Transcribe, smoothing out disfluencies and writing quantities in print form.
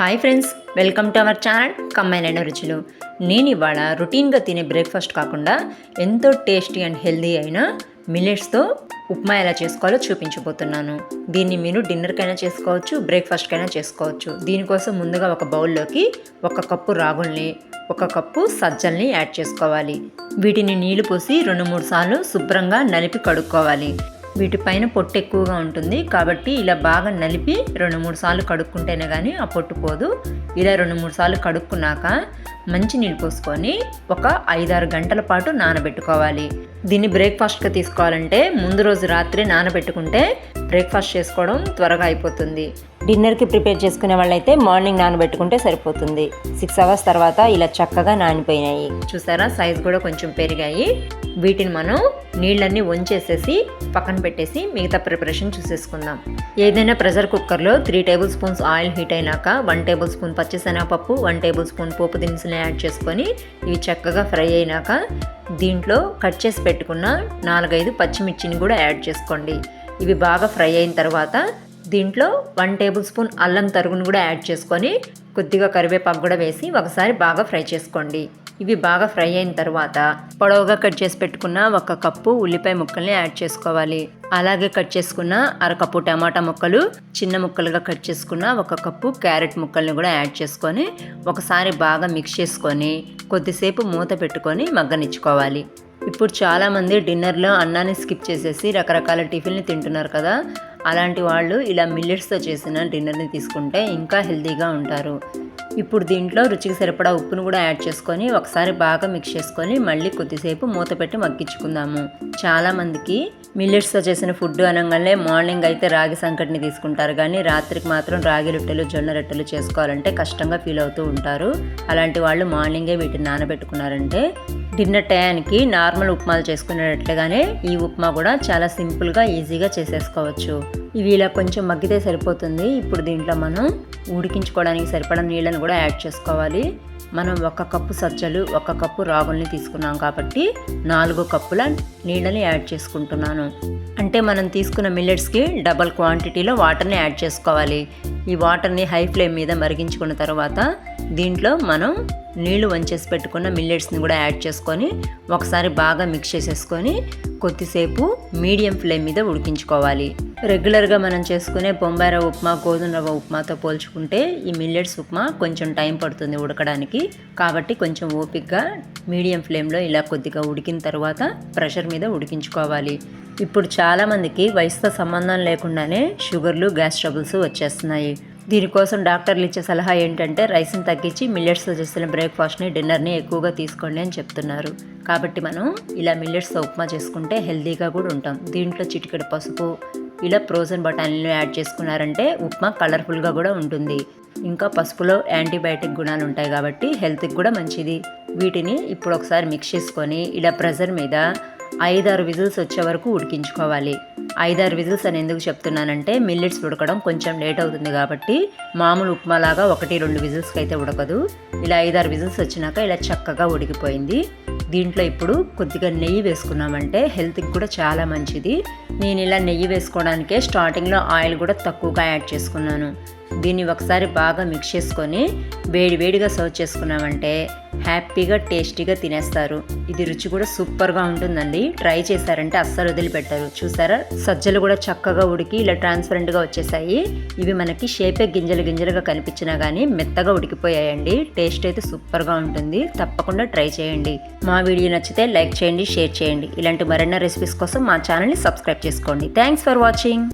Hi friends, welcome to our channel కమ్మైనైన రుచులు. నేను ఇవాళ రొటీన్గా తినే బ్రేక్ఫాస్ట్ కాకుండా ఎంతో టేస్టీ అండ్ హెల్దీ అయిన మిల్లెట్స్తో ఉప్మా ఎలా చేసుకోవాలో చూపించబోతున్నాను. దీన్ని మీరు డిన్నర్కైనా చేసుకోవచ్చు, బ్రేక్ఫాస్ట్కైనా చేసుకోవచ్చు. దీనికోసం ముందుగా ఒక బౌల్లోకి 1 కప్పు రాగుల్ని, 1 కప్పు సజ్జల్ని యాడ్ చేసుకోవాలి. వీటిని నీళ్లు పోసి 2-3 సార్లు శుభ్రంగా నలిపి కడుక్కోవాలి. వీటిపైన పొట్టు ఎక్కువగా ఉంటుంది కాబట్టి ఇలా బాగా నలిపి 2-3 సార్లు కడుక్కుంటేనే కానీ ఆ పొట్టు పోదు. ఇలా 2-3 సార్లు కడుక్కున్నాక మంచి నీళ్ళు పోసుకొని ఒక 5-6 గంటల పాటు నానబెట్టుకోవాలి. దీన్ని బ్రేక్ఫాస్ట్గా తీసుకోవాలంటే ముందు రోజు రాత్రి నానబెట్టుకుంటే బ్రేక్ఫాస్ట్ చేసుకోవడం త్వరగా అయిపోతుంది. డిన్నర్కి ప్రిపేర్ చేసుకునే వాళ్ళైతే మార్నింగ్ నానబెట్టుకుంటే సరిపోతుంది. 6 అవర్స్ తర్వాత ఇలా చక్కగా నానిపోయినాయి. చూసారా, సైజ్ కూడా కొంచెం పెరిగాయి. వీటిని మనం నీళ్ళన్నీ వంచేసేసి పక్కన పెట్టేసి మిగతా ప్రిపరేషన్ చూసేసుకుందాం. ఏదైనా ప్రెషర్ కుక్కర్లో 3 టేబుల్ స్పూన్స్ ఆయిల్ హీట్ అయినాక 1 టేబుల్ స్పూన్ పచ్చిశనగపప్పు, 1 టేబుల్ స్పూన్ పోపు దినుసులు యాడ్ చేసుకొని ఇవి చక్కగా ఫ్రై అయినాక దీంట్లో కట్ చేసి పెట్టుకున్న 4-5 పచ్చిమిర్చిని కూడా యాడ్ చేసుకోండి. ఇవి బాగా ఫ్రై అయిన తర్వాత దీంట్లో 1 టేబుల్ స్పూన్ అల్లం తరుగును కూడా యాడ్ చేసుకొని కొద్దిగా కరివేపాకు కూడా వేసి ఒకసారి బాగా ఫ్రై చేసుకోండి. ఇవి బాగా ఫ్రై అయిన తర్వాత పొడవుగా కట్ చేసి పెట్టుకున్న 1 కప్పు ఉల్లిపాయ ముక్కల్ని యాడ్ చేసుకోవాలి. అలాగే కట్ చేసుకున్న 1/2 కప్పు టమాటా ముక్కలు, చిన్న ముక్కలుగా కట్ చేసుకున్న 1 కప్పు క్యారెట్ ముక్కల్ని కూడా యాడ్ చేసుకొని ఒకసారి బాగా మిక్స్ చేసుకొని కొద్దిసేపు మూత పెట్టుకొని మగ్గనిచ్చుకోవాలి. ఇప్పుడు చాలామంది డిన్నర్లో అన్నాన్ని స్కిప్ చేసేసి రకరకాల టిఫిన్లు తింటున్నారు కదా, అలాంటి వాళ్ళు ఇలా మిల్లెట్స్తో చేసిన డిన్నర్ని తీసుకుంటే ఇంకా హెల్తీగా ఉంటారు. ఇప్పుడు దీంట్లో రుచికి సరిపడా ఉప్పును కూడా యాడ్ చేసుకొని ఒకసారి బాగా మిక్స్ చేసుకొని మళ్ళీ కొద్దిసేపు మూత పెట్టి మగ్గించుకుందాము. చాలామందికి మిల్లెట్స్తో చేసిన ఫుడ్ అనగానే మార్నింగ్ అయితే రాగి సంకటిని తీసుకుంటారు, కానీ రాత్రికి మాత్రం రాగి రొట్టెలు, జొన్న రొట్టెలు చేసుకోవాలంటే కష్టంగా ఫీల్ అవుతూ ఉంటారు. అలాంటి వాళ్ళు మార్నింగే వీటిని నానబెట్టుకున్నారంటే డిన్నర్ టయానికి నార్మల్ ఉప్మాలు చేసుకునేటట్లుగానే ఈ ఉప్మా కూడా చాలా సింపుల్గా ఈజీగా చేసేసుకోవచ్చు. ఇవి ఇలా కొంచెం మగ్గితే సరిపోతుంది. ఇప్పుడు దీంట్లో మనం ఉడికించుకోవడానికి సరిపడా నీళ్ళని కూడా యాడ్ చేసుకోవాలి. మనం 1 కప్పు సజ్జలు, 1 కప్పు రాగుల్ని తీసుకున్నాం కాబట్టి 4 కప్పుల నీళ్ళని యాడ్ చేసుకుంటున్నాను. అంటే మనం తీసుకున్న మిల్లెట్స్కి డబల్ క్వాంటిటీలో వాటర్ని యాడ్ చేసుకోవాలి. ఈ వాటర్ని హై ఫ్లేమ్ మీద మరిగించుకున్న తర్వాత దీంట్లో మనం నీళ్లు వంచేసి పెట్టుకున్న మిల్లెట్స్ని కూడా యాడ్ చేసుకొని ఒకసారి బాగా మిక్స్ చేసేసుకొని కొద్దిసేపు మీడియం ఫ్లేమ్ మీద ఉడికించుకోవాలి. రెగ్యులర్గా మనం చేసుకునే బొంబాయి రవ్వ ఉప్మా, గోధుమ రవ్వ ఉప్మాతో పోల్చుకుంటే ఈ మిల్లెట్స్ ఉప్మా కొంచెం టైం పడుతుంది ఉడకడానికి. కాబట్టి కొంచెం ఓపికగా మీడియం ఫ్లేమ్లో ఇలా కొద్దిగా ఉడికిన తర్వాత ప్రెషర్ మీద ఉడికించుకోవాలి. ఇప్పుడు చాలామందికి వయసుతో సంబంధం లేకుండానే షుగర్లు, గ్యాస్ ట్రబుల్స్ వచ్చేస్తున్నాయి. దీనికోసం డాక్టర్లు ఇచ్చే సలహా ఏంటంటే రైస్ని తగ్గించి మిల్లెట్స్తో చేసిన బ్రేక్ఫాస్ట్ని, డిన్నర్ని ఎక్కువగా తీసుకోండి అని చెప్తున్నారు. కాబట్టి మనం ఇలా మిల్లెట్స్తో ఉప్మా చేసుకుంటే హెల్తీగా కూడా ఉంటాం. దీంట్లో చిటికెడు పసుపు, ఇలా ఫ్రోజన్ బఠానీలు యాడ్ చేసుకున్నారంటే ఉప్మా కలర్ఫుల్గా కూడా ఉంటుంది. ఇంకా పసుపులో యాంటీబయాటిక్ గుణాలు ఉంటాయి కాబట్టి హెల్త్కి కూడా మంచిది. వీటిని ఇప్పుడు ఒకసారి మిక్స్ చేసుకొని ఇలా ప్రెషర్ మీద 5-6 విజిల్స్ వచ్చే వరకు ఉడికించుకోవాలి. 5-6 విజిల్స్ అని ఎందుకు చెప్తున్నానంటే మిల్లెట్స్ ఉడకడం కొంచెం లేట్ అవుతుంది కాబట్టి మామూలు ఉప్మాలాగా 1-2 విజిల్స్కి అయితే ఉడకదు. ఇలా 5-6 విజిల్స్ వచ్చినాక ఇలా చక్కగా ఉడికిపోయింది. దీంట్లో ఇప్పుడు కొద్దిగా నెయ్యి వేసుకున్నామంటే హెల్త్కి కూడా చాలా మంచిది. నేను ఇలా నెయ్యి వేసుకోవడానికే స్టార్టింగ్లో ఆయిల్ కూడా తక్కువగా యాడ్ చేసుకున్నాను. దీన్ని ఒకసారి బాగా మిక్స్ చేసుకొని వేడివేడిగా సర్వ్ చేసుకున్నామంటే హ్యాపీగా టేస్టీగా తినేస్తారు. ఇది రుచి కూడా సూపర్గా ఉంటుందండి. ట్రై చేశారంటే అస్సలు వదిలిపెట్టరు. చూసారా, సజ్జలు కూడా చక్కగా ఉడికి ఇలా ట్రాన్స్పరెంట్గా వచ్చేసాయి. ఇవి మనకి షేపే గింజలుగా కనిపించినా కానీ మెత్తగా ఉడికిపోయాయండి. టేస్ట్ అయితే సూపర్గా ఉంటుంది. తప్పకుండా ట్రై చేయండి. మా వీడియో నచ్చితే లైక్ చేయండి, షేర్ చేయండి. ఇలాంటి మరెన్నో రెసిపీస్ కోసం మా ఛానల్ని సబ్స్క్రైబ్ చేసుకోండి. Thanks for watching.